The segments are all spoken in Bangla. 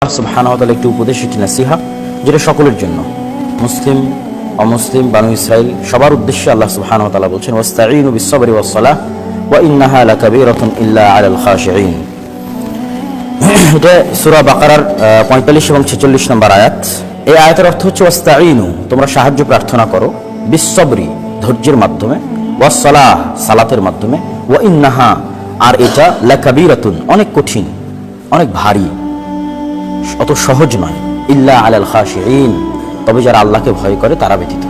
আল্লাহ সুবহানাহু ওয়া তাআলা একটি উপদেশ, একটি নাসিহা, যেটা সকলের জন্য, মুসলিম অমুসলিম বানু ইসরাইল সবার উদ্দেশ্যে আল্লাহ সুবহানাহু ওয়া তাআলা বলছেন, ওয়াস্তাঈনু বিস-সাবরি ওয়াস-সালাহ ওয়া ইন্নাহা লাকাবীরাতুন ইল্লা আলাল খাশিঈন। এটা সূরা বাকারার 45 এবং 46 নম্বর আয়াত। এই আয়াতের অর্থ হচ্ছে ওয়াস্তাঈনু, তোমরা সাহায্য প্রার্থনা করো, বিস-সাবরি, ধৈর্যের মাধ্যমে, ওয়াস-সালাহ, সালাতের মাধ্যমে, ওয়া ইন্নাহা, আর এটা লাকাবীরাতুন, অনেক কঠিন, অনেক ভারী, অত সহজ নয়, ইল্লা আলাল খাশিঈন, তবে যারা আল্লাহকে ভয় করে তারা ব্যতীত।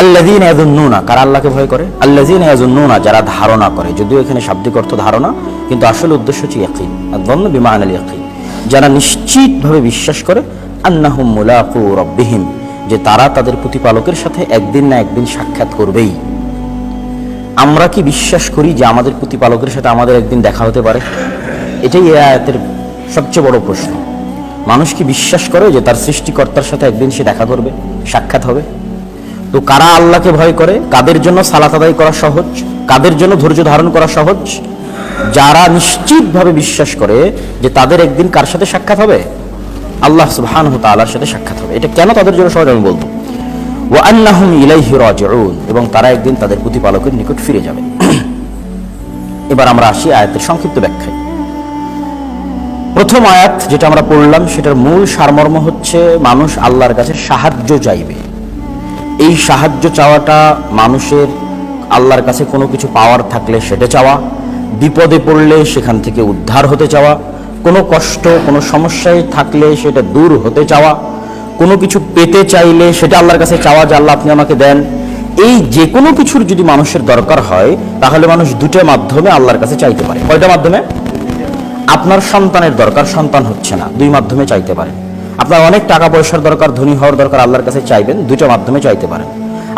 আল্লাযীনা ইয়াযুন্নুনা, কারা আল্লাহকে ভয় করে? আল্লাযীনা ইয়াযুন্নুনা, যারা ধারণা করে, যদিও এখানে শাব্দিক অর্থ ধারণা, কিন্তু আসল উদ্দেশ্য হচ্ছে ইয়াকিন, আয-যন্ন বিমা'নাল ইয়াকিন, যারা নিশ্চিতভাবে বিশ্বাস করে, আন্নাহুম মুলাকু রাব্বিহিম, যে তারা তাদের প্রতিপালকের সাথে একদিন না একদিন সাক্ষাৎ করবেই। আমরা কি বিশ্বাস করি যে আমাদের প্রতিপালকের সাথে আমাদের একদিন দেখা হতে পারে? এটাই এই আয়াতের সবচেয়ে বড় প্রশ্ন। মানুষ কি বিশ্বাস করে যে তার সৃষ্টিকর্তার সাথে একদিন সে দেখা করবে, সাক্ষাৎ হবে? তো কারা আল্লাহকে ভয় করে, কাদের জন্য সালাত আদায় করা সহজ, কাদের জন্য ধৈর্য ধারণ করা সহজ? যারা নিশ্চিতভাবে বিশ্বাস করে যে তাদের একদিন কার সাথে সাক্ষাৎ হবে? আল্লাহ সুবহানাহু ওয়া তাআলার সাথে সাক্ষাৎ হবে। এটা কেন তাদের জন্য সহজ আমি বলবো। ওয়া আন্নাহুম ইলাইহি রাজিউন, এবং তারা একদিন তাদের প্রতিপালকের নিকট ফিরে যাবে। এবার আমরা আসি আয়াতের সংক্ষিপ্ত ব্যাখ্যায়। প্রথম আয়াত যেটা আমরা পড়লাম, সেটার মূল সারমর্ম হচ্ছে মানুষ আল্লাহর কাছে সাহায্য চাইবে। এই সাহায্য চাওয়াটা মানুষের আল্লাহর কাছে কোনো কিছু পাওয়ার থাকলে সেটা চাওয়া, বিপদে পড়লে সেখান থেকে উদ্ধার হতে চাওয়া, কোনো কষ্ট কোনো সমস্যায় থাকলে সেটা দূর হতে চাওয়া, কোনো কিছু পেতে চাইলে সেটা আল্লাহর কাছে চাওয়া যে আল্লাহ আপনি আমাকে দেন। এই যে কোনো কিছুর যদি মানুষের দরকার হয়, তাহলে মানুষ দুটো মাধ্যমে আল্লাহর কাছে চাইতে পারে। কয়টা মাধ্যমে? আপনার সন্তানের দরকার, সন্তান হচ্ছে না, দুই মাধ্যমে চাইতে পারেন। আপনার অনেক টাকা পয়সার দরকার, ধনী হওয়ার দরকার, আল্লাহর কাছে চাইবেন, দুইটা মাধ্যমে চাইতে পারেন।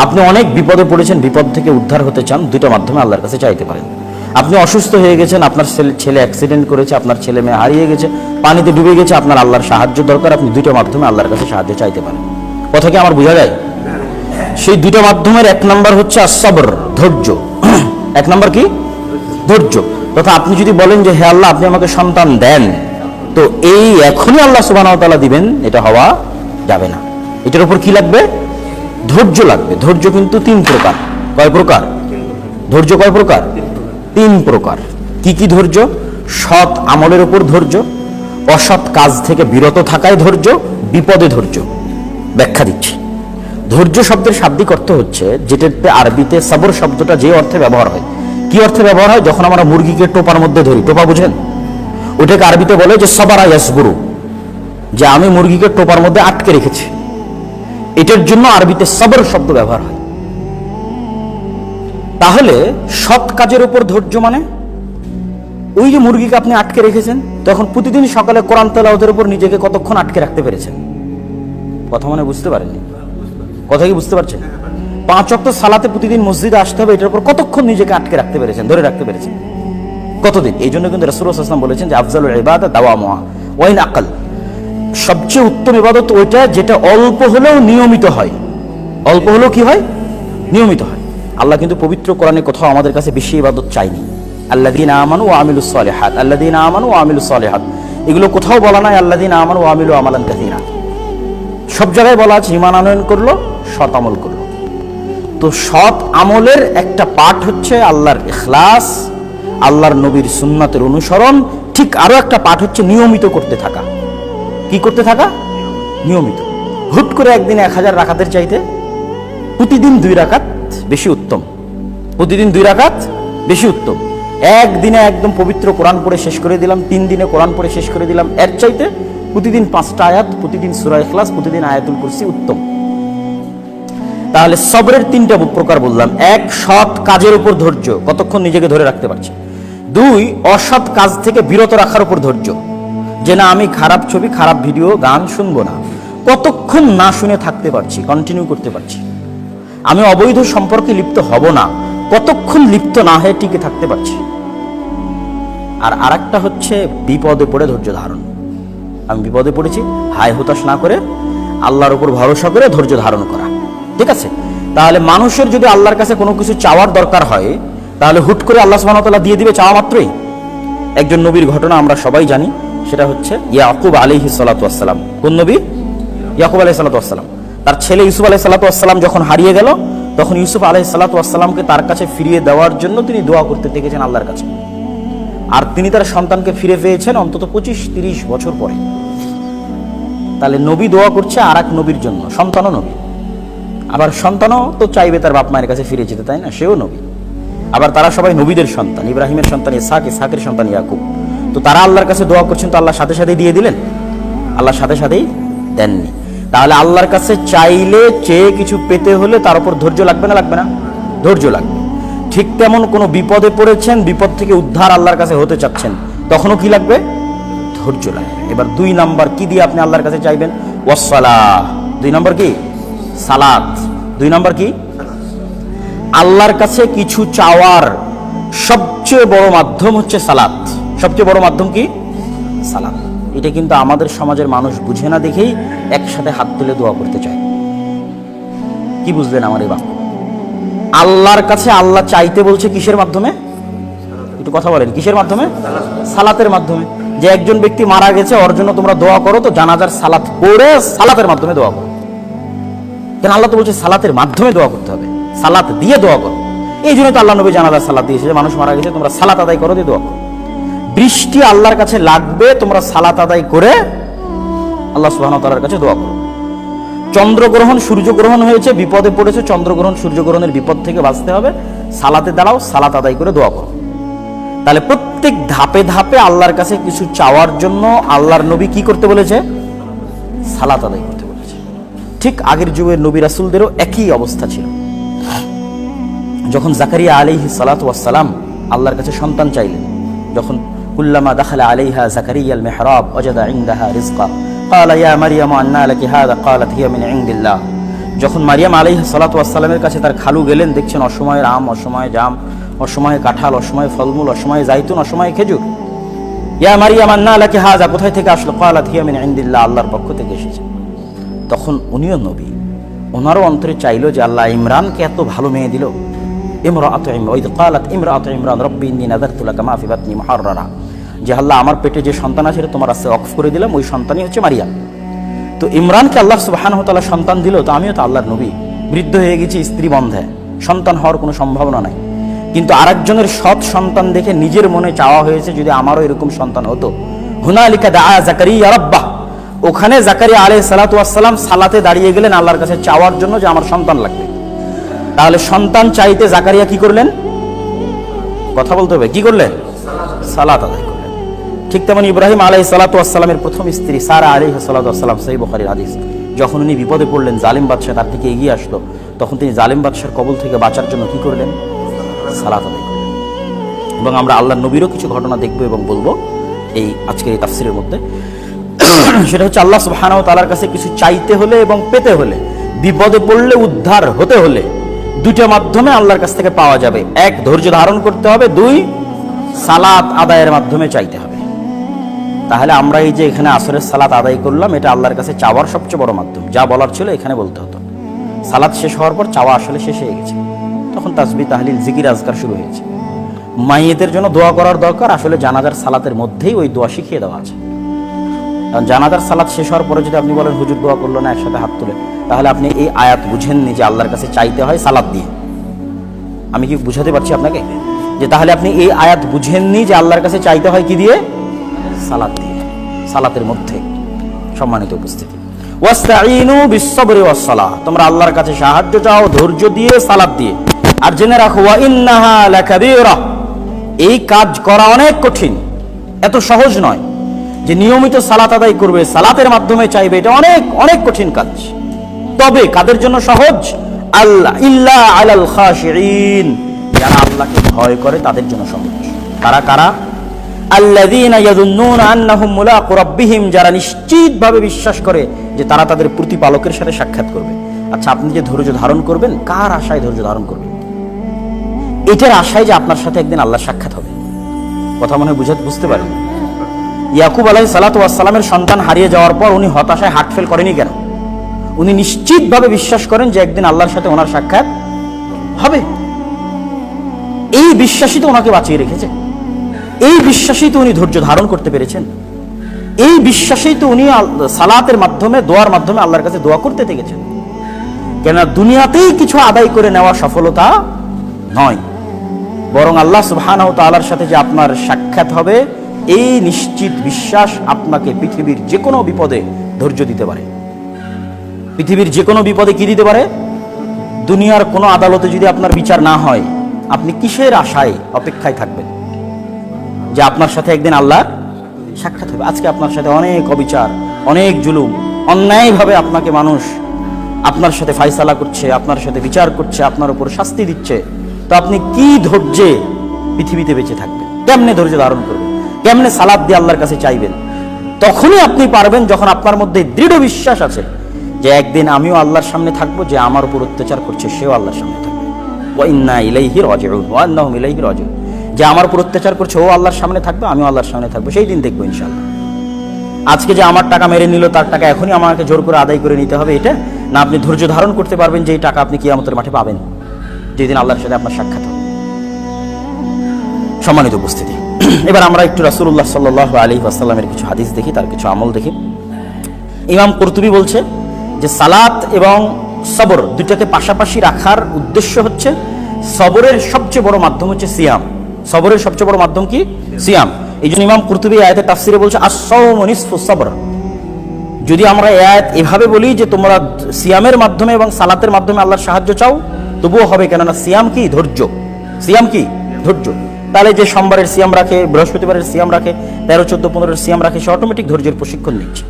আপনি অনেক বিপদে পড়েছেন, বিপদ থেকে উদ্ধার হতে চান, দুইটা মাধ্যমে আল্লাহর কাছে চাইতে পারেন। আপনি অসুস্থ হয়ে গেছেন, আপনার ছেলে অ্যাক্সিডেন্ট করেছে, আপনার ছেলে মেয়ে হারিয়ে গেছে, পানিতে ডুবে গেছে, আপনার আল্লাহর সাহায্য দরকার, আপনি দুইটা মাধ্যমে আল্লাহর কাছে সাহায্য চাইতে পারেন। কথা কি আমার বোঝা যায়? সেই দুইটা মাধ্যমের এক নাম্বার হচ্ছে আস-সবর, ধৈর্য। এক নাম্বার কি? ধৈর্য। তথা আপনি যদি বলেন যে হে আল্লাহ আপনি আমাকে সন্তান দেন, তো এই এখনই আল্লাহ সুবহানাহু ওয়া তাআলা দিবেন, এটা হওয়া যাবে না। এটার উপর কি লাগবে? ধৈর্য লাগবে। ধৈর্য কিন্তু তিন প্রকার। কয় প্রকার? ধৈর্য কয় প্রকার? তিন প্রকার। কি কি ধৈর্য? সৎ আমলের উপর ধৈর্য, অসৎ কাজ থেকে বিরত থাকায় ধৈর্য, বিপদে ধৈর্য। ব্যাখ্যা দিচ্ছি। ধৈর্য শব্দের শাব্দিক অর্থ হচ্ছে, যেটাতে আরবিতে সবর শব্দটা যে অর্থে ব্যবহার হয়। কি অর্থে ব্যবহার হয়? যখন আমরা মুরগিকে টোপার মধ্যে ধরি, টোপা বুঝেন? ওটাকে আরবিতে বলে যে সবারা ইয়াসবুরু, যে আমি মুরগিকে টোপার মধ্যে আটকে রেখেছি। এটার জন্য আরবিতে সবর শব্দ ব্যবহার হয়। তাহলে সৎ কাজের উপর ধৈর্য মানে, ওই যে মুরগিকে আপনি আটকে রেখেছেন, তখন প্রতিদিন সকালে কোরআন তেলাওয়াতের উপর নিজেকে কতক্ষণ আটকে রাখতে পেরেছেন? কথা মানে বুঝতে পারেননি? কথা কি বুঝতে পারছেন? 5 ওয়াক্ত সালাতে প্রতিদিন মসজিদে আসতে হবে, এটার উপর কতক্ষণ নিজেকে আটকে রাখতে পেরেছেন, ধরে রাখতে পেরেছেন? কতদিন? এই জন্য কিন্তু রাসূলুল্লাহ সাল্লাল্লাহু আলাইহি ওয়াসাল্লাম বলেছেন যে আফজালুল ইবাদা দাওয়ামুহা ওয়া ইন আকাল, সবচেয়ে উত্তম ইবাদত ওইটা যেটা অল্প হলেও নিয়মিত হয়। অল্প হলেও কি হয়? নিয়মিত হয়। আল্লাহ কিন্তু পবিত্র কোরআনে কোথাও আমাদের কাছে বেশি ইবাদত চাইনি। আল্লাযীনা আমানু ওয়া আমিলুস সালিহাত, আল্লাযীনা আমানু ওয়া আমিলুস সালিহাত, এগুলো কোথাও বলা নাই আল্লাযীনা আমানু ওয়া আমিলু আমালান কাসীরা। সব জায়গায় বলা আছে ঈমান আনয়ন করলো, সৎ আমল করলো। তো সৎ আমলের একটা পার্ট হচ্ছে আল্লাহর ইখলাস, আল্লাহর নবীর সুন্নাতের অনুসরণ। ঠিক আরো একটা পার্ট হচ্ছে নিয়মিত করতে থাকা। কি করতে থাকা? নিয়মিত। হুট করে একদিনে 1000 রাকাতের চাইতে প্রতিদিন 2 রাকাত বেশি উত্তম। প্রতিদিন 2 রাকাত বেশি উত্তম। একদিনে একদম পবিত্র কোরআন পড়ে শেষ করে দিলাম, 3 দিনে কোরআন পড়ে শেষ করে দিলাম, এর চাইতে প্রতিদিন 5টা আয়াত, প্রতিদিন সূরা ইখলাস, প্রতিদিন আয়াতুল কুরসি উত্তম। তাহলে সবরের 3টা প্রকার বললাম। 1, সৎ কাজের উপর ধৈর্য, কতক্ষণ নিজেকে ধরে রাখতে পারছে। 2, অসৎ কাজ থেকে বিরত রাখার উপর ধৈর্য, যে না আমি খারাপ ছবি, খারাপ ভিডিও, গান শুনবো না, কতক্ষণ না শুনে থাকতে পারছি, কন্টিনিউ করতে পারছি। আমি অবৈধ সম্পর্কে লিপ্ত হব না, কতক্ষণ লিপ্ত না হয়ে টিকে থাকতে পারছি। আর আরেকটা হচ্ছে বিপদে পড়ে ধৈর্য ধারণ। আমি বিপদে পড়েছি, হায় হতাশ না করে আল্লাহর উপর ভরসা করে ধৈর্য ধারণ করা। ঠিক আছে? তাহলে মানুষের যদি আল্লাহর কাছে কোনো কিছু চাওয়ার দরকার হয়, তাহলে হুট করে আল্লাহ সুবহানাহু ওয়া তাআলা দিয়ে দিবে চাওয়া মাত্রই? একজন নবীর ঘটনা আমরা সবাই জানি। সেটা হচ্ছে ইয়াকুব আলাইহিস সালাতু ওয়াস সালাম। কোন নবী? ইয়াকুব আলাইহিস সালাতু ওয়াস সালাম। তার ছেলে ইউসুফ আলাইহিস সালাতু ওয়াস সালাম যখন হারিয়ে গেল, তখন ইউসুফ আলাইহিস সালাতু ওয়াস সালামকে তার কাছে ফিরিয়ে দেওয়ার জন্য তিনি দোয়া করতে দেখেছেন আল্লাহর কাছে। আর তিনি তার সন্তানকে ফিরে পেয়েছেন অন্তত 25-30 বছর পরে। তাহলে নবী দোয়া করছে আর এক নবীর জন্য, সন্তানও নবী। আবার সন্তানও তো চাইবে তার বাপ মায়ের কাছে ফিরে যেতে, তাই না? সেও নবী। আবার তারা সবাই নবীদের সন্তান, ইব্রাহিমের সন্তান ইসহাক, ইসহাকের সন্তান ইয়াকুব। তো তারা আল্লাহর কাছে দোয়া করছেন, তো আল্লাহ সাথে সাথেই দিয়ে দিলেন? আল্লাহ সাথে সাথেই দেননি। তাহলে আল্লাহর কাছে চাইলে, চেয়ে কিছু পেতে হলে তার উপর ধৈর্য লাগবে না? লাগবে না? ধৈর্য লাগবে। ঠিক তেমন কোনো বিপদে পড়েছেন, বিপদ থেকে উদ্ধার আল্লাহর কাছে হতে চাচ্ছেন, তখনও কি লাগবে? ধৈর্য লাগবে। এবার 2 নাম্বার কি দিয়ে আপনি আল্লাহর কাছে চাইবেন? ওয়াসসালাহ। 2 নাম্বার কি? সালাত। 2 নাম্বার কি? আল্লাহর কাছে কিছু চাওয়ার সবচেয়ে বড় মাধ্যম হচ্ছে সালাত। সবচেয়ে বড় মাধ্যম কি? সালাত। এটা কিন্তু আমাদের সমাজের মানুষ বুঝে না দেখেই একসাথে হাত তুলে দোয়া করতে চায়। কি বুঝলেন আমার এই বাক্য? আল্লাহর কাছে আল্লাহ চাইতে বলছে কিসের মাধ্যমে? একটু কথা বলেন, কিসের মাধ্যমে? সালাতের মাধ্যমে। যে একজন ব্যক্তি মারা গেছে, ওর জন্য তোমরা দোয়া করো, তো জানাজার সালাত পড়ে সালাতের মাধ্যমে দোয়া করো। কেন আল্লাহ তো বলছে সালাতের মাধ্যমে দোয়া করতে হবে, সালাত দিয়ে দোয়া করো। এই জন্য তো আল্লাহ নবী জানাজার সালাত দিয়েছে, যে মানুষ মারা গেছে তোমরা সালাত আদায় করো, দিয়ে দোয়া করো। বৃষ্টি আল্লাহর কাছে লাগবে, তোমরা সালাত আদায় করে আল্লাহ সুবহানাহু ওয়া তাআলার কাছে দোয়া করো। চন্দ্রগ্রহণ, সূর্যগ্রহণ হয়েছে, বিপদে পড়েছে, চন্দ্রগ্রহণ সূর্যগ্রহণের বিপদ থেকে বাঁচতে হবে, সালাতে দাঁড়াও, সালাত আদায় করে দোয়া করো। তাহলে প্রত্যেক ধাপে ধাপে আল্লাহর কাছে কিছু চাওয়ার জন্য আল্লাহর নবী কি করতে বলেছে? সালাত আদায় করতে বলেছে। ঠিক আগের যুগের নবী রাসূলদেরও একই অবস্থা ছিল। যখন জাকারিয়া আলাইহিস সালাতু ওয়াস সালাম আল্লাহর কাছে সন্তান চাইলেন, যখন কুল্লামা দাখালা আলাইহা জাকারিয়াল মিহরাব ওয়াজাদা ইনদাহা রিজকা ক্বালা ইয়া মারইয়াম আন্না লাকি হাযা ক্বালাত হিয়া মিন ইনদিল্লাহ। যখন মারিয়াম আলাইহিস সালাতু ওয়াস সালামের কাছে তার খালু গেলেন, দেখছেন অসময়ে আম, অসময়ে জাম, অসময়ে কাঁঠাল, অসময়ে ফলমূল, অসময়ে জাইতুন, অসময়ে খেজুর। ইয়া মারইয়াম আন্না লাকি হাযা, কোথায় থেকে আসলো? ক্বালাত হিয়া মিন ইনদিল্লাহ, আল্লাহর পক্ষ থেকে এসেছে। তখন উনিও নবী, ওনারও অন্তরে চাইলো যে আল্লাহ ইমরানকে এত ভালো মেয়ে দিল। ইমরাআতু ইমরান, ওয়াইদ ক্বালাত ইমরাআতু ইমরান রব্বি ইন্নী নাযারতু লাকা মা ফি বাতনি মুহাররারা, যে আল্লাহ আমার পেটে যে সন্তান আছে তোমার রাস্তে অফ করে দিলাম, ওই সন্তানই হচ্ছে মারিয়াম। তো ইমরানকে আল্লাহ সুবহানাহু ওয়া তাআলা সন্তান দিল, তো আমিও তো আল্লাহর নবী, বৃদ্ধ হয়ে গেছি, স্ত্রী বন্ধে, সন্তান হওয়ার কোনো সম্ভাবনা নাই। কিন্তু আরেকজনের সৎ সন্তান দেখে নিজের মনে চাওয়া হয়েছে যদি আমারও এরকম সন্তান হতো। হুনালিকা দাআ জাকারিয়া রাব্বাহ, ওখানে জাকারিয়া আলাইহিস সালাতু ওয়াস সালাম সালাতে দাঁড়িয়ে গেলেন আল্লাহর কাছে চাওয়ার জন্য যে আমার সন্তান লাগবে। তাহলে সন্তান চাইতে জাকারিয়া কি করলেন? কথা বলতে হবে, কি করলেন? সালাত আদায় করলেন। ঠিক তেমন ইব্রাহিম আলাইহিস সালাতু ওয়াস সালামের প্রথম স্ত্রী সারা আলাইহিস সালাতু ওয়াস সালাম, সহিহ বুখারীর হাদিস, যখন উনি বিপদে পড়লেন, জালিম বাদশা তার দিকে এগিয়ে আসলো, তখন তিনি জালিম বাদশার কবল থেকে বাঁচার জন্য কি করলেন? সালাত আদায় করলেন। এবং আমরা আল্লাহর নবীরও কিছু ঘটনা দেখবো এবং বলবো এই আজকের এই তাফসীরের মধ্যে। সেটা হচ্ছে আল্লাহ সুবহানাহু ওয়া তাআলার কাছে কিছু চাইতে হলে এবং পেতে হলে, বিপদে পড়লে উদ্ধার হতে হলে 2টা মাধ্যমে আল্লাহর কাছ থেকে পাওয়া যাবে। 1, ধৈর্য ধারণ করতে হবে, 2, সালাত আদায়ের মাধ্যমে চাইতে হবে। তাহলে আমরা এই যে এখানে আসরের সালাত আদায় করলাম, এটা আল্লাহর কাছে চাওয়ার সবচেয়ে বড় মাধ্যম। যা বলার ছিল এখানে বলতে হতো। সালাত শেষ হওয়ার পর চাওয়া আসলে শেষ হয়ে গেছে, তখন তাসবিহ, তাহলিল, জিকির, আজকার শুরু হয়েছে। মাইয়েতের জন্য দোয়া করার দরকার, আসলে জানাজার সালাতের মধ্যেই ওই দোয়া শিখিয়ে দেওয়া আছে। কারণ জানাজার সালাত শেষ হওয়ার পরে যদি আপনি বলেন হুজুর দোয়া করলো না একসাথে হাত তুলে, তাহলে আপনি এই আয়াত বুঝেননি যে আল্লাহর কাছে চাইতে হয় সালাত দিয়ে। আমি কি বুঝাতে পারছি আপনাকে? যে তাহলে আপনি এই আয়াত বুঝেননি যে আল্লাহর কাছে চাইতে হয় কি দিয়ে? সালাত দিয়ে, সালাতের মধ্যে। সম্মানিত উপস্থিতি, ওয়াস্তাঈনু বিস-সাবরি ওয়াস-সালাহ, তোমরা আল্লাহর কাছে সাহায্য চাও ধৈর্য দিয়ে, সালাত দিয়ে। আর জেনে রাখো ওয়া ইন্নাহা লাকাবীরা, এই কাজ করা অনেক কঠিন, এত সহজ নয় যে নিয়মিত সালাত আদায় করবে, সালাতের মাধ্যমে চাইবে, এটা অনেক অনেক কঠিন কাজ। তবে কাদের জন্য সহজ? আল্লাহ ইল্লা আলাল খাশিঈন, যারা আল্লাহকে ভয় করে তাদের জন্য সহজ। কারা কারা? আল্লাযীনা ইয়াযুন্নুনা আন্নাহুম মুলাকু রাব্বিহিম, যারা নিশ্চিতভাবে বিশ্বাস করে যে তারা তাদের প্রতিপালকের সাথে সাক্ষাৎ করবে। আচ্ছা, আপনি যে ধৈর্য ধারণ করবেন, কার আশায় ধৈর্য ধারণ করবেন? এটার আশায় যে আপনার সাথে একদিন আল্লাহর সাক্ষাৎ হবে। কথা মনে হয় বুঝতে পারেন? ইয়াকুব আলাইহিস সালাতু ওয়াস সালামের সন্তান হারিয়ে যাওয়ার পর উনি হতাশায় হার্ট ফেল করেনি কেন? উনি নিশ্চিতভাবে বিশ্বাস করেন যে একদিন আল্লাহর সাথে ওনার সাক্ষাৎ হবে। এই বিশ্বাসই তো ওনাকে বাঁচিয়ে রেখেছে, এই বিশ্বাসই তো উনি ধৈর্য ধারণ করতে পেরেছেন। এই বিশ্বাসেই তো উনি সালাতের মাধ্যমে, দোয়ার মাধ্যমে আল্লাহর কাছে দোয়া করতে থেকেছেন। কেননা দুনিয়াতেই কিছু আদায় করে নেওয়া সফলতা নয়, বরং আল্লাহ সুবহানাহু ওয়া তাআলার সাথে যে আপনার সাক্ষাৎ হবে, এই নিশ্চিত বিশ্বাস আপনাকে পৃথিবীর যে কোনো বিপদে ধৈর্য দিতে পারে। পৃথিবীর যে কোনো বিপদে কি দিতে পারে? দুনিয়ার কোনো আদালতে যদি আপনার বিচার না হয়, আপনি কিসের আশায় অপেক্ষায় থাকবেন যে আপনার সাথে একদিন আল্লাহর সাক্ষাৎ হবে? আজকে আপনার সাথে অনেক অবিচার, অনেক জুলুম, অন্যায়ভাবে আপনাকে মানুষ আপনার সাথে ফায়সালা করছে, আপনার সাথে বিচার করছে, আপনার উপর শাস্তি দিচ্ছে। তো আপনি কি ধৈর্যে পৃথিবীতে বেঁচে থাকবেন? কেমনে ধৈর্য ধারণ করবেন? কেমনে সালাত দিয়ে আল্লাহর কাছে চাইবেন? তখনই আপনি পারবেন যখন আপনার মধ্যে দৃঢ় বিশ্বাস আছে যে একদিন আমিও আল্লাহর সামনে থাকবো, যে আমার উপর অত্যাচার করছে সেও আল্লাহর সামনে থাকবে। ওয়া ইন্না ইলাইহি রাজিউন, ওয়া আন্নাহুম ইলাইহি রাজিউন। যে আমার উপর অত্যাচার করছে ও আল্লাহর সামনে থাকবে, আমিও আল্লাহর সামনে থাকবো, সেই দিন দেখবো ইনশাআল্লাহ। আজকে যে আমার টাকা মেরে নিল, তার টাকা এখনই আমাকে জোর করে আদায় করে নিতে হবে, এটা না। আপনি ধৈর্য ধারণ করতে পারবেন যে এই টাকা আপনি কিয়ামতের মাঠে পাবেন, যেদিন আল্লাহর সাথে আপনার সাক্ষাৎ হবে। সম্মানিত উপস্থিতি, এবার আমরা একটু রাসূলুল্লাহ সাল্লাল্লাহু আলাইহি ওয়াসাল্লামের কিছু হাদিস দেখি, তার কিছু আমল দেখি। ইমাম কুরতুবী বলছে যে সালাত এবং সবর দুটাকে পাশাপাশি রাখার উদ্দেশ্য হচ্ছে, সবরের সবচেয়ে বড় মাধ্যম হচ্ছে সিয়াম। সবরের সবচেয়ে বড় মাধ্যম কি? সিয়াম। এই জন্য ইমাম কুরতুবী আয়াতের তাফসিরে বলছে আস-সাওমু নিসফুস সবর। যদি আমরা এই আয়াত এভাবে বলি যে তোমরা সিয়ামের মাধ্যমে এবং সালাতের মাধ্যমে আল্লাহর সাহায্য চাও, তবুও হবে, কেননা সিয়াম কি? ধৈর্য। সিয়াম কি? ধৈর্য। তাহলে যে সোমবারের সিয়াম রাখে, বৃহস্পতিবারের সিয়াম রাখে, 13, 14, 15 সিয়াম রাখে, সে অটোমেটিক ধৈর্যের প্রশিক্ষণ নিচ্ছে।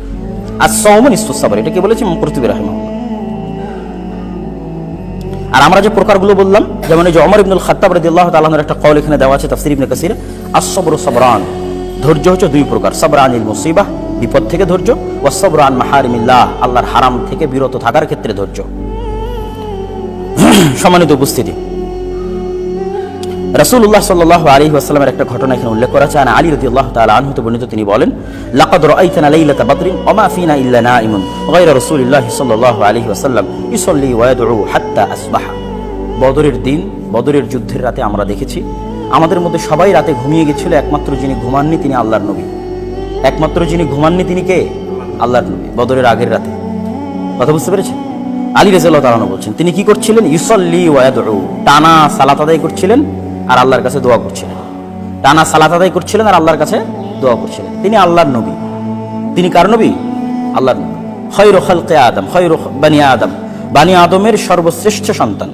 আস-সাওমু নিসফুস সবর, এটা কি বলেছে ইমাম কুরতুবী রাহিমাহুল্লাহ। আর আমরা যে প্রকারগুলো বললাম, যেমন এই যে ওমর ইবনুল খাত্তাব রাদিয়াল্লাহু তাআলা আনহুর একটা কওল এখানে দেওয়া আছে তাফসীর ইবনে কাসির, আস-সাবরু সাবরান, ধৈর্য হচ্ছে দুই প্রকার। সাবরানিল মুসিবাহ, বিপদ থেকে ধৈর্য, ওয়াস সাবরু আন মাহারিমিল্লাহ, আল্লাহর হারাম থেকে বিরত থাকার ক্ষেত্রে ধৈর্য। সম্মানিত উপস্থিতি, রাসূলুল্লাহ সাল্লাল্লাহু আলাইহি ওয়াসাল্লামের একটা ঘটনা এখানে উল্লেখ করা আছে। আলী রাদিয়াল্লাহু তাআলা আনহু বর্ণিত, তিনি বলেন, লাকাদ রাআইতানা লাইলাতা বদরিন ওয়া মা ফিনা ইল্লা নাঈমুন গায়রা রাসূলিল্লাহি সাল্লাল্লাহু আলাইহি ওয়াসাল্লাম ইউসাল্লি ওয়া ইয়াদউ হাত্তা আসবাহা। বদরের দিন, বদরের যুদ্ধের রাতে আমরা দেখেছি আমাদের মধ্যে সবাই রাতে ঘুমিয়ে গেছিল, একমাত্র যিনি ঘুমাননি তিনি আল্লাহর নবী। একমাত্র যিনি ঘুমাননি তিনি কে? আল্লাহর নবী। বদরের আগের রাতে, কথা বুঝতে পেরেছেন? আলী রাদিয়াল্লাহু তাআলা বলছেন, তিনি কি করছিলেন? ইউসাল্লি ওয়া ইয়াদউ, টানা সালাত আদায় করছিলেন আর আল্লাহর কাছে দোয়া করছিলেন। টানা সালাত আদায় করছিলেন আর আল্লাহর কাছে দোয়া করছিলেন। তিনি আল্লাহর নবী। তিনি কার নবী? আল্লাহর নবী। খায়রু খালকি আদম, খায়রু বানি আদম, বানি আদমের সর্বশ্রেষ্ঠ সন্তান,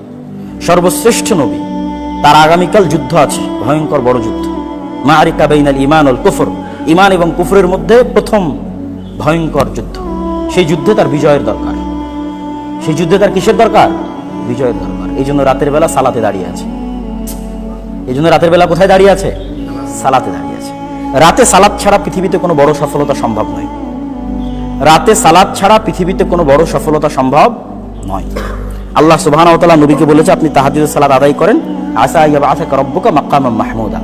সর্বশ্রেষ্ঠ নবী। তার আগামীকাল যুদ্ধ আছে, ভয়ঙ্কর বড় যুদ্ধ, মাআরিকা বাইনাল ঈমান ওয়াল কুফর, ঈমান এবং কুফরের মধ্যে প্রথম ভয়ঙ্কর যুদ্ধ। সেই যুদ্ধে তার বিজয়ের দরকার। সেই যুদ্ধে তার কিসের দরকার? বিজয়ের দরকার। এই জন্য রাতের বেলা সালাতে দাঁড়িয়ে আছে। এই জন্য রাতের বেলা কোথায় দাঁড়িয়ে আছে? সালাতে দাঁড়িয়ে আছে। রাতে সালাত ছাড়া পৃথিবীতে কোনো বড় সফলতা সম্ভব নয়। রাতে সালাত ছাড়া পৃথিবীতে কোনো বড় সফলতা সম্ভব নয়। আল্লাহ সুবহানাহু ওয়া তাআলা নবীকে বলেছে, আপনি তাহাজ্জুদের সালাত আদায় করেন, আসা ইয়াবআসাকা রাব্বুকা মাকামান মাহমুদা।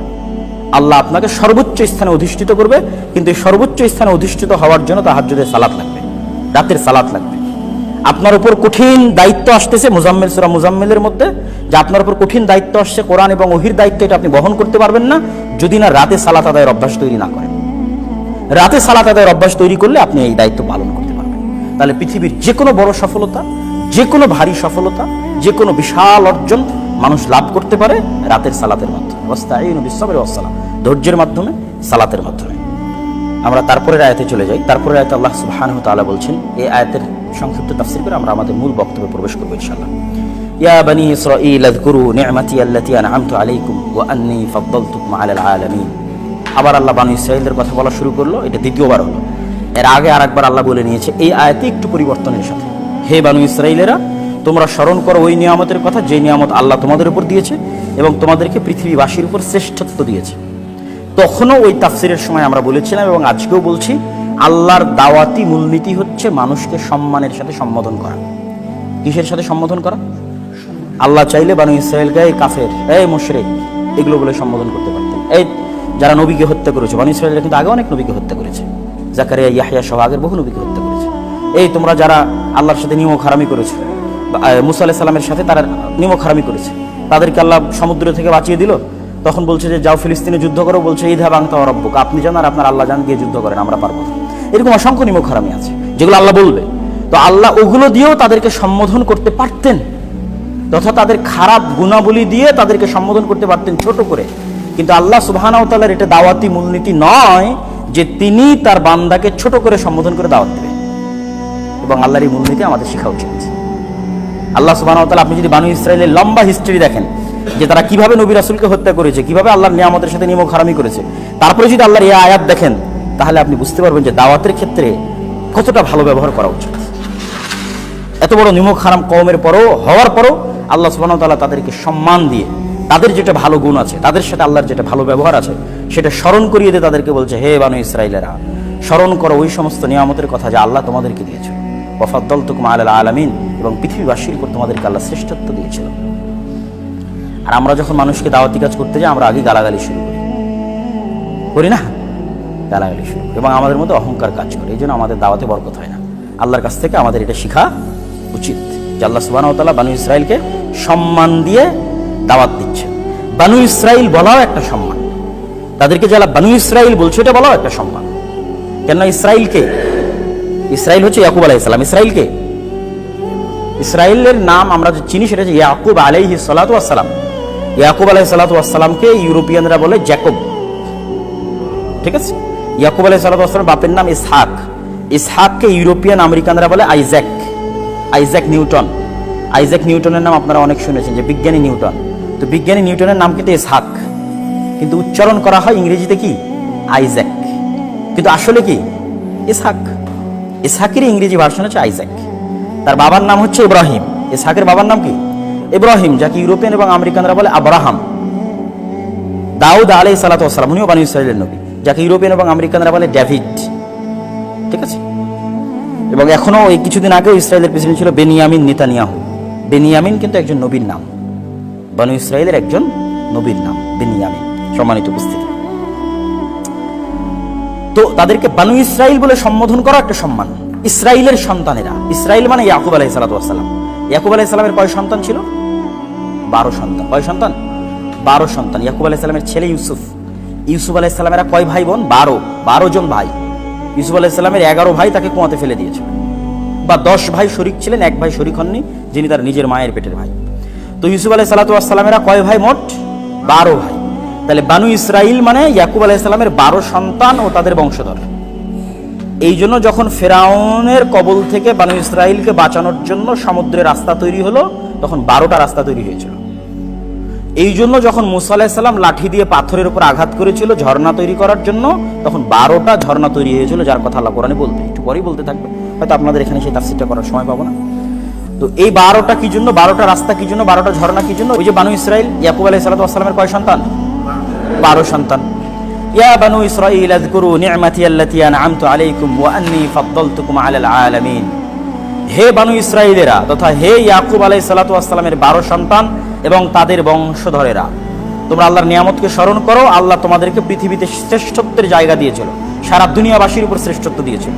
আল্লাহ আপনাকে সর্বোচ্চ স্থানে অধিষ্ঠিত করবে, কিন্তু এই সর্বোচ্চ স্থানে অধিষ্ঠিত হওয়ার জন্য তাহাজ্জুদের সালাত লাগবে, রাতের সালাত লাগবে। আপনার উপর কঠিন দায়িত্ব আসতেছে, মুজাম্মিল সূরা মুজাম্মিলের মধ্যে যে আপনার উপর কঠিন দায়িত্ব আসছে, কোরআন এবং ওহীর দায়িত্ব, এটা আপনি বহন করতে পারবেন না যদি না রাতে সালাত আদায়ের অভ্যাস তৈরি না করেন। রাতে সালাত আদায়ের অভ্যাস তৈরি করলে আপনি এই দায়িত্ব পালন করতে পারবেন। তাহলে পৃথিবীর যে কোনো বড় সফলতা, যে কোনো ভারী সফলতা, যে কোনো বিশাল অর্জন মানুষ লাভ করতে পারে রাতের সালাতের মাধ্যমে। ওয়াস্তাঈনু বিস-সাবরি ওয়াস-সালাহ, ধৈর্যের মাধ্যমে, সালাতের মাধ্যমে। আমরা তারপরের আয়াতে চলে যাই। তারপরের আয়াতে আল্লাহ সুবহানাহু ওয়া তাআলা বলছেন, এই আয়াতের সংক্ষিপ্ত তাফসীর করে আমরা আমাদের মূল বক্তব্যে প্রবেশ করব ইনশাআল্লাহ। ইয়া বানি ইসরাঈল আযকুরু নি'মাতি আল্লাতী আন'আমতু আলাইকুম ওয়া আন্নী ফাদ্দালতুকুম আলাল আলামিন। আবার আল্লাহ বানি ইসরাঈলদের কথা বলা শুরু করলো, এটা দ্বিতীয়বার হলো। এর আগে আরেকবার আল্লাহ বলে নিয়েছে এই আয়াতে একটু পরিবর্তনের সাথে, হে বানি ইসরাঈলেরা, তোমরা স্মরণ করো ওই নিয়ামতের কথা যে নিয়ামত আল্লাহ তোমাদের উপর দিয়েছে এবং তোমাদেরকে পৃথিবীবাসীর উপর শ্রেষ্ঠত্ব দিয়েছে। তখনও ওই তাফসিরের সময় আমরা বলেছিলাম এবং আজকেও বলছি, আল্লাহর দাওয়াতি মূলনীতি হচ্ছে মানুষকে সম্মানের সাথে সম্বোধন করা। কিসের সাথে সম্বোধন করা? আল্লাহ চাইলে বানু ইসরাঈলকে এই কাফের, এই মুশরিক, এগুলো বলে সম্বোধন করতে পারতেন। এই যারা নবীকে হত্যা করেছে, বানু ইসরাঈলরা কিন্তু আগে অনেক নবীকে হত্যা করেছে, জাকারিয়া, ইয়াহইয়া সহ আগের বহু নবীকে হত্যা করেছে। এই তোমরা যারা আল্লাহর সাথে নিমক হারামি করেছে, মুসা আলাইহিস সালামের সাথে তারা নিমক হারামি করেছে, তাদেরকে আল্লাহ সমুদ্র থেকে বাঁচিয়ে দিল। তখন বলছে যে যাও ফিলিস্তিনে যুদ্ধ করো, বলছে ইযহাব আনতা ওয়া রাব্বুকা, আপনি যান আর আপনার আল্লাহ যান, গিয়ে যুদ্ধ করেন, আমরা পারবো না। এরকম অসংখ্য নিমক হারামি আছে যেগুলো আল্লাহ বলবে। তো আল্লাহ ওগুলো দিয়েও তাদেরকে সম্বোধন করতে পারতেন, তথা তাদের খারাপ গুণাবলী দিয়ে তাদেরকে সম্বোধন করতে পারতেন ছোট করে। কিন্তু আল্লাহ সুবহানাহু ওয়া তাআলার এটা দাওয়াতি মূলনীতি নয় যে তিনি তার বান্দাকে ছোট করে সম্বোধন করে দাওয়াত দেবেন, এবং আল্লাহর এই মূলনীতি আমাদের শেখা উচিত। আল্লাহ সুবহানাহু ওয়া তাআলা, আপনি যদি বানু ইসরাইলের লম্বা হিস্ট্রি দেখেন যে তারা কিভাবে নবী রাসূলকে হত্যা করেছে, কিভাবে আল্লাহর নিয়ামতের সাথে নিমক হারামি করেছে, তারপরে যদি আল্লাহর এই আয়াত দেখেন, তাহলে আপনি বুঝতে পারবেন যে দাওয়াতের ক্ষেত্রে কতটা ভালো ব্যবহার করা উচিত। এত বড় নিমক হারাম কওমের হওয়ার পরও আল্লাহ সুবহানাহু ওয়া তাআলা তাদেরকে সম্মান দিয়ে তাদের যেটা ভালো গুণ আছে, তাদের সাথে আল্লাহর যেটা ভালো ব্যবহার আছে, সেটা স্মরণ করিয়ে দিয়ে তাদেরকে বলছে, হে বানু ইসরাইলেরা, স্মরণ করো ওই সমস্ত নিয়ামতের কথা যা আল্লাহ তোমাদেরকে দিয়েছিল। ওয়া ফাদ্দালতুকুম আলাল আলামিন, এবং পৃথিবীবাসীর উপর তোমাদেরকে আল্লাহ শ্রেষ্ঠত্ব দিয়েছিল। আর আমরা যখন মানুষকে দাওয়াতি কাজ করতে যাই, আমরা আগে গালাগালি শুরু করি না, গালাগালি শুরু করি, এবং আমাদের মধ্যে অহংকার কাজ করে। এই জন্য আমাদের দাওয়াতে বরকত হয় না। আল্লাহর কাছ থেকে আমাদের এটা শেখা উচিত যে আল্লাহ সুবহানাহু ওয়া তাআলা বানু ইসরাইলকে সম্মান দিয়ে দাওয়াত দিচ্ছেন। বানু ইসরাইল বলাও একটা সম্মান, তাদেরকে যারা বানু ইসরাইল বলছে এটা বলাও একটা সম্মান। কেন ইসরাইলকে, ইসরাইল হচ্ছে ইয়াকুব আলাইহিস সালাম। ইসরাইলের নাম আমরা যে চিনি সেটা হচ্ছে ইয়াকুব আলাইহিস সালাতু ওয়াস সালাম। ইয়াকুব আলাইহিস সালাতু ওয়াস সালামকে ইউরোপিয়ানরা বলে জ্যাকব, ঠিক আছে। ইয়াকুব আলাইহিস সালাতু ওয়াস সালাম বাপের নাম ইসহাক, ইসহাককে ইউরোপিয়ান আমেরিকানরা বলে আইজ্যাক, আইজ্যাক নিউটন। আইজ্যাক নিউটনের নাম আপনারা অনেক শুনেছেন, যে বিজ্ঞানী নিউটন। তো বিজ্ঞানী নিউটনের নাম কিন্তু ইসহাক, কিন্তু উচ্চারণ করা হয় ইংরেজিতে কি আইজ্যাক, কিন্তু আসলে কি ইসহাক। ইসহাকের ইংরেজি ভার্সন হচ্ছে আইজ্যাক। তার বাবার নাম হচ্ছে ইব্রাহিম। ইসহাকের বাবার নাম কি ইব্রাহিম, যাকে ইউরোপিয়ান এবং আমেরিকানরা বলে আব্রাহাম। দাউদ আলাইহিস সালাতু ওয়াস সালাম, উনিও বানু ইসরাইলের নবী, যাকে ইউরোপিয়ান এবং আমেরিকানরা বলে ডেভিড, ঠিক আছে। এবং এখনো এই কিছুদিন আগেও ইসরায়েলের প্রেসিডেন্ট ছিল বেনিয়ামিন নেতানিয়াহু। বেনিয়ামিন কিন্তু একজন নবীর নাম, বানু ইসরায়েলের একজন নবীর নাম বেনিয়ামিন। সম্মানিত উপস্থিতি, তো তাদেরকে বানু ইসরাইল বলে সম্বোধন করা একটা সম্মান। ইসরাইলের সন্তানেরা, ইসরাইল মানে ইয়াকুব আলাইহিস সালাতু ওয়াস সালাম। ইয়াকুব আলাইহিস সালামের কয় সন্তান ছিল? 12 সন্তান। কয় সন্তান? 12 সন্তান। ইয়াকুব আলাইহিস সালামের ছেলে ইউসুফ। ইউসুফ আলাইহিস সালামেরা কয় ভাই বোন? 12 জন ভাই। ইউসুফ আলাইহিস সালামের 11 ভাই তাকে কুয়াতে ফেলে দিয়েছে, বা 10 ভাই শরীক ছিলেন, এক ভাই শরীক হননি, যিনি তার নিজের মায়ের পেটের ভাই। তো ইউসুফ আলাইহিস সালাতু ওয়াস সালামেরা কয় ভাই? মোট 12 ভাই। তাহলে বানু ইসরাইল মানে ইয়াকুব আলাইহিস সালামের 12 সন্তান ও তাদের বংশধর। এই জন্য যখন ফেরাউনের কবল থেকে বানু ইসরাইলকে বাঁচানোর জন্য সমুদ্রের রাস্তা তৈরি হলো, তখন 12টা রাস্তা তৈরি হয়েছিল। এই জন্য যখন মুসা আলাইহিস সালাম লাঠি দিয়ে পাথরের উপর আঘাত করেছিল ঝর্ণা তৈরি করার জন্য, তখন 12টা ঝর্ণা তৈরি হয়েছিল, যার কথা আল্লাহ কোরআনে বলবে, একটু পরেই বলতে থাকবে, হয়তো আপনাদের এখানে সেই তাফসীরটা করার সময় পাবো না। তো এই 12টা কি জন্য, 12টা রাস্তা কি জন্য, 12টা ঝর্ণা কি জন্য? ওই যে বানু ইসরাইল, ইয়াকুব আলাইহিস সালাতু ওয়াস সালামের কয় সন্তান? 12 সন্তান। ইয়া বানু ইসরাইল আযকুরু নি'মাতি আল্লাতী আন'আমতু আলাইকুম ওয়া আন্নী ফাদ্দালতুকুম আলাল আলামিন। হে বানু ইসরাইলেরা তথা হে ইয়াকুব আলাইহিস সালাতু ওয়াস সালামের 12 সন্তান এবং তাদের বংশধরেরা, তোমরা আল্লাহর নিয়ামতকে স্মরণ করো। আল্লাহ তোমাদেরকে পৃথিবীতে শ্রেষ্ঠত্বের জায়গা দিয়েছিল, সারা দুনিয়াবাসীর উপর শ্রেষ্ঠত্ব দিয়েছিল।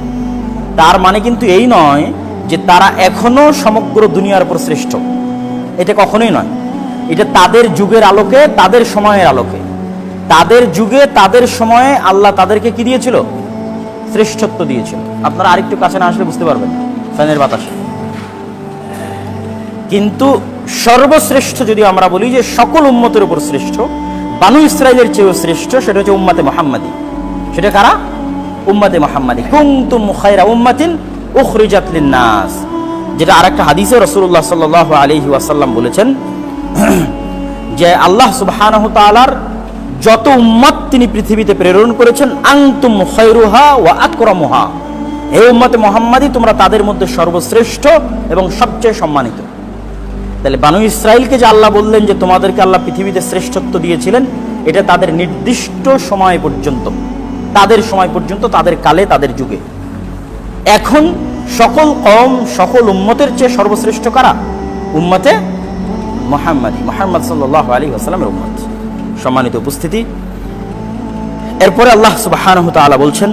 তার মানে কিন্তু এই নয় যে তারা এখনো সমগ্র দুনিয়ার উপর শ্রেষ্ঠ, এটা কখনোই নয়। এটা তাদের যুগের আলোকে, তাদের সময়ের আলোকে, তাদের যুগে তাদের সময়ে আল্লাহ তাদেরকে কি দিয়েছিল? শ্রেষ্ঠত্ব দিয়েছিল। আপনারা আরেকটু কাছে না আসলে বুঝতে পারবেন ফ্যানের বাতাসে। কিন্তু সর্বশ্রেষ্ঠ যদি আমরা বলি যে সকল উম্মতের উপর শ্রেষ্ঠ, বানু ইসরাইলের চেয়েও শ্রেষ্ঠ, সেটা হচ্ছে উম্মতে মুহাম্মাদি। সেটা কারা? উম্মতে মুহাম্মাদি। কুনতুম খায়রা উম্মাতিন উখরিজাত লিন-নাস, যেটা আরেকটা হাদিসে রাসূলুল্লাহ সাল্লাল্লাহু আলাইহি ওয়াসাল্লাম বলেছেন যে আল্লাহ সুবহানাহু তাআলার যত উম্মত তিনি পৃথিবীতে প্রেরণ করেছেন, আনতুম খায়রুহা ওয়া আকরামুহা, হে উম্মতে মুহাম্মাদি তোমরা তাদের মধ্যে সর্বশ্রেষ্ঠ এবং সবচেয়ে সম্মানিত। তাহলে বানু ইসরাইলকে যে আল্লাহ বললেন যে তোমাদেরকে আল্লাহ পৃথিবীতে শ্রেষ্ঠত্ব দিয়েছিলেন, এটা তাদের নির্দিষ্ট সময় পর্যন্ত, তাদের সময় পর্যন্ত, তাদের কালে, তাদের যুগে। এখন সকল কওম, সকল উম্মতের চেয়ে সর্বশ্রেষ্ঠ কারা? উম্মতে মুহাম্মাদি, মুহাম্মদ সাল্লাল্লাহু আলাইহি ওয়াসাল্লামের উম্মত। সম্মানিত উপস্থিতি, এরপরে আল্লাহ সুবহানাহু তাআলা বলছেন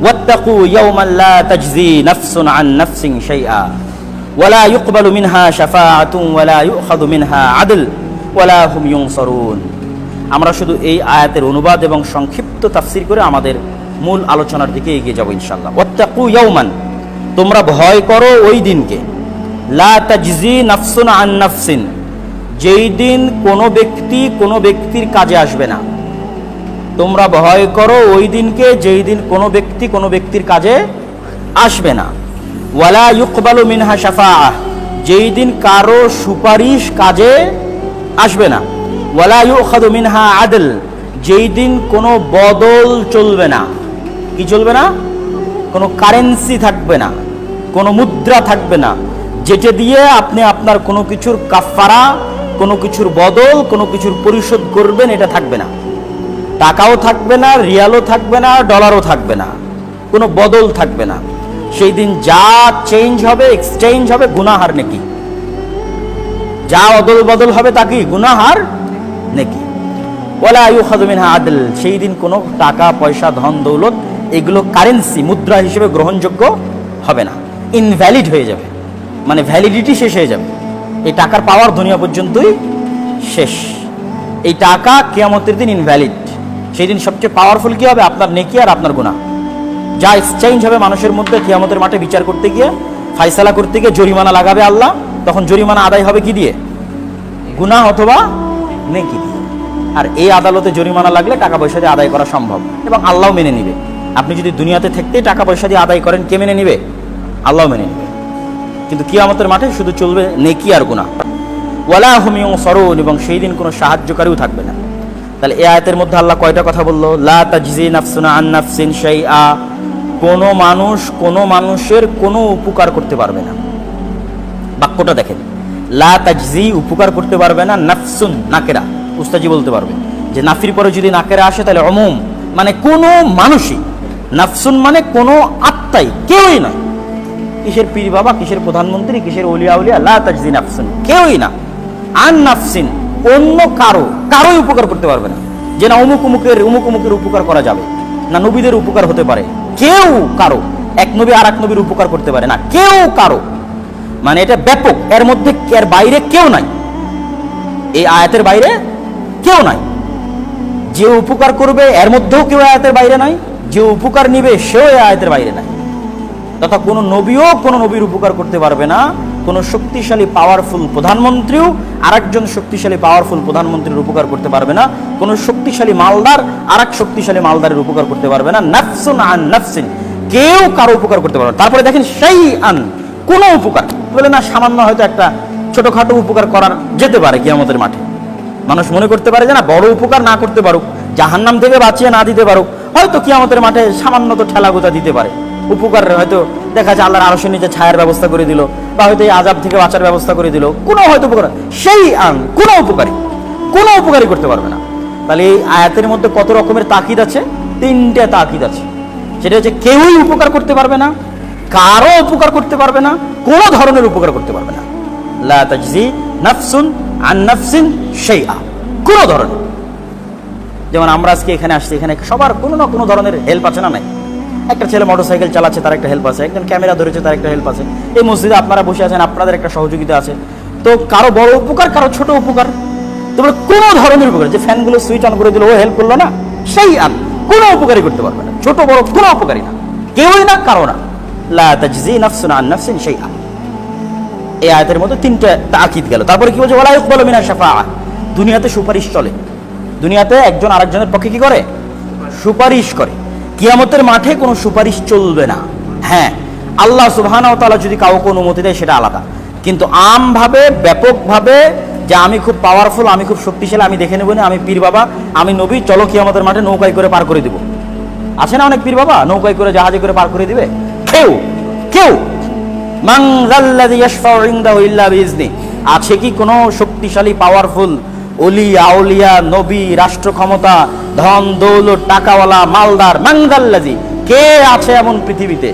ওয়াত্তাকু ইয়াওমান লা তাজজি নাফসুন আন নাফসিন শাইআ ওয়া লা ইউকবালু মিনহা শাফাআতুন ওয়া লা ইউখাযু মিনহা আদল ওয়া লা হুম ইউনসারুন। আমরা শুধু এই আয়াতের অনুবাদ এবং সংক্ষিপ্ত তাফসীর করে আমাদের মূল আলোচনার দিকে এগিয়ে যাব ইনশাআল্লাহ। ওয়াত্তাকু ইয়াওমান, তোমরা ভয় করো ওই দিনকে, লা তাজজি নাফসুন আন নাফসিন, যেই দিন কোনো ব্যক্তি কোনো ব্যক্তির কাজে আসবে না। তোমরা ভয় করো ওই দিনকে যেই দিন কোনো ব্যক্তি কোনো ব্যক্তির কাজে আসবে না। ওয়ালা ইউকবালু মিনহা শাফাআহ, যেই দিন কারো সুপারিশ কাজে আসবে না। ওয়ালা ইউখাযু মিনহা আদল, যেই দিন কোনো বদল চলবে না। কি চলবে না? কোনো কারেন্সি থাকবে না, কোনো মুদ্রা থাকবে না, যেটা দিয়ে আপনি আপনার কোনো কিছুর কাফারা, কোনো কিছুর বদল, কোনো কিছুর পরিশোধ করবেন, এটা থাকবে না। টাকাও থাকবে না, রিয়ালও থাকবে না, ডলারও থাকবে না, কোনো বদল থাকবে না। সেই দিন যা চেঞ্জ হবে, এক্সচেঞ্জ হবে গুনাহার নেকি, যা অদল বদল হবে তা কি গুনাহার নেকি। ওয়ালা ইউখাযু মিনহা আদল, সেই দিন কোনো টাকা পয়সা ধন দৌলত এগুলো কারেন্সি মুদ্রা হিসেবে গ্রহণযোগ্য হবে না, ইনভ্যালিড হয়ে যাবে, মানে ভ্যালিডিটি শেষ হয়ে যাবে। এই টাকার পাওয়ার দুনিয়া পর্যন্তই শেষ। এই টাকা কিয়ামতের দিন ইনভ্যালিড। সেই দিন সবচেয়ে পাওয়ারফুল কি হবে? আপনার নেকি আর আপনার গুনাহ। যা এক্সচেঞ্জ হবে মানুষের মধ্যে কিয়ামতের মাঠে বিচার করতে গিয়ে, ফায়সালা করতে গিয়ে জরিমানা লাগাবে আল্লাহ, তখন জরিমানা আদায় হবে কি দিয়ে? গুনাহ অথবা নেকি দিয়ে। আর এই আদালতে জরিমানা লাগলে টাকা পয়সা দিয়ে আদায় করা সম্ভব এবং আল্লাহ মেনে নিবে। আপনি যদি দুনিয়াতে থাকতেই টাকা পয়সা দিয়ে আদায় করেন, কে মেনে নিবে? আল্লাহ মেনে নিবে। কিন্তু কিয়ামতের মাঠে শুধু চলবে নেকি আর গুনাহ। ওয়ালা হুম ইউনসারুন, এবং সেই দিন কোনো সাহায্যকারীও থাকবে না। তাহলে এই আয়াতের মধ্যে আল্লাহ কয়টা কথা বললো? লা তাজজি নাফসুন আন নাফসিন শাইআ, কোনো মানুষ কোনো মানুষের কোনো উপকার করতে পারবে না। বাক্যটা দেখেন, লা তাজজি উপকার করতে পারবে না, নাফসুন নাকেরা, উস্তাজি বলতে পারবে যে নাফির পরে যদি নাকেরা আসে তাহলে উমুম, মানে কোনো মানুষই। নাফসুন মানে কোনো আত্মাই, কেউই নয়। কিসের পীর বাবা, কিসের প্রধানমন্ত্রী, কিসের ওলিয়া উলিয়া, লা তাজজি নাফসুন, কেউই না। আন নাফসিন, অন্য কারোই উপকার করতে পারবে না, যে না অমুক অমুকের উপকার করা যাবে না, নবীদের উপকার হতে পারে, কেউ কারো, এক নবী আর এক নবীর উপকার করতে পারে না, কেউ কারো। মানে এটা ব্যাপক, এর মধ্যে এর বাইরে কেউ নাই, এই আয়াতের বাইরে কেউ নাই। যে উপকার করবে এর মধ্যেও কেউ আয়াতের বাইরে নাই, যে উপকার নিবে সেও এই আয়াতের বাইরে নাই। তথা কোনো নবীও কোনো নবীর উপকার করতে পারবে না, কোনো শক্তিশালী পাওয়ারফুল প্রধানমন্ত্রীও আরেকজন শক্তিশালী পাওয়ারফুল প্রধানমন্ত্রীর উপকার করতে পারবে না, কোনো শক্তিশালী মালদার আরেক শক্তিশালী মালদারের উপকার করতে পারবে না। নাফসুন আন নাফসিন, কেউ কারো উপকার করতে পারবে না। তারপরে দেখেন শাইআন, কোনো উপকার বলে না, সামান্য হয়তো একটা ছোটখাটো উপকার করার যেতে পারে কিয়ামতের মাঠে। মানুষ মনে করতে পারে যে না বড় উপকার না করতে পারুক, জাহান্নাম থেকে বাঁচিয়ে না দিতে পারুক, হয়তো কিয়ামতের মাঠে সামান্য তো ঠেলাগোতা দিতে পারে। উপকার হয়তো দেখা যায় আল্লাহর আরশের নিচে ছায়ার ব্যবস্থা করে দিল, বা হয়তো এই আযাব থেকে বাঁচার ব্যবস্থা করে দিল, কোনো হয়তো উপকার। সেই কোনো উপকারী করতে পারবে না। তাহলে এই আয়াতের মধ্যে কত রকমের তাকিদ আছে? তিনটে তাকিদ আছে। সেটা হচ্ছে কেউই উপকার করতে পারবে না, কারো উপকার করতে পারবে না, কোনো ধরনের উপকার করতে পারবে না। লা তাজজি নাফসুন আন নাফসিন শাইআ, কোনো ধরনের। যেমন আমরা আজকে এখানে আসছি, এখানে সবার কোনো না কোনো ধরনের হেল্প আছে না? নাই। একটা ছেলে মোটরসাইকেল চালাচ্ছে, তার একটা হেল্প আছে, একজন ক্যামেরা ধরেছে, তার একটা হেল্প আছে। এই মসজিদে আপনারা বসে আছেন, আপনাদের একটা সহযোগিতা আছে। তো কারো বড় উপকার, কারো ছোট উপকার, তোমরা কোনো ধরনের উপকার, যে ফ্যানগুলো সুইচ অন করে দিল ও হেল্প করলো না, সেই কোনো উপকারই করতে পারবে না, ছোট বড় কোনো উপকারী না, কেউই না, কারো না। লা তাজজি নাফসুন আন নাফসিন শাইআ। এই আয়াতের মধ্যে তিনটা তাকিদ গেল। তারপরে কি বলছে? ওয়ালা ইউকবালু মিনা শাফাআ, দুনিয়াতে সুপারিশ চলে, দুনিয়াতে একজন আরেকজনের পক্ষে কি করে? সুপারিশ করে। কিয়ামতের মাঠে কোনো সুপারিশ চলবে না। হ্যাঁ, আল্লাহ সুবহানাহু ওয়া তাআলা যদি কাউকে অনুমতি দেয় সেটা আলাদা, কিন্তু আমভাবে ব্যাপকভাবে যে আমি খুব পাওয়ারফুল, আমি খুব শক্তিশালী, আমি দেখে নেব না, আমি পীর বাবা, আমি নবী, চলো কিয়ামতের মাঠে নৌকায় করে পার করে দিব। আছে না অনেক পীর বাবা, নৌকায় করে জাহাজে করে পার করে দিবে? কেউ মান যাল্লাযী ইয়াশফাউ ইনদাহু ইল্লা বিইজনি, আছে কি কোনো শক্তিশালী পাওয়ারফুল ওলি আউলিয়া নবী, রাষ্ট্র ক্ষমতা, ধন দৌলত, টাকাওয়ালা, মালদার, মান যাল্লাযী, কে আছে এমন পৃথিবীতে?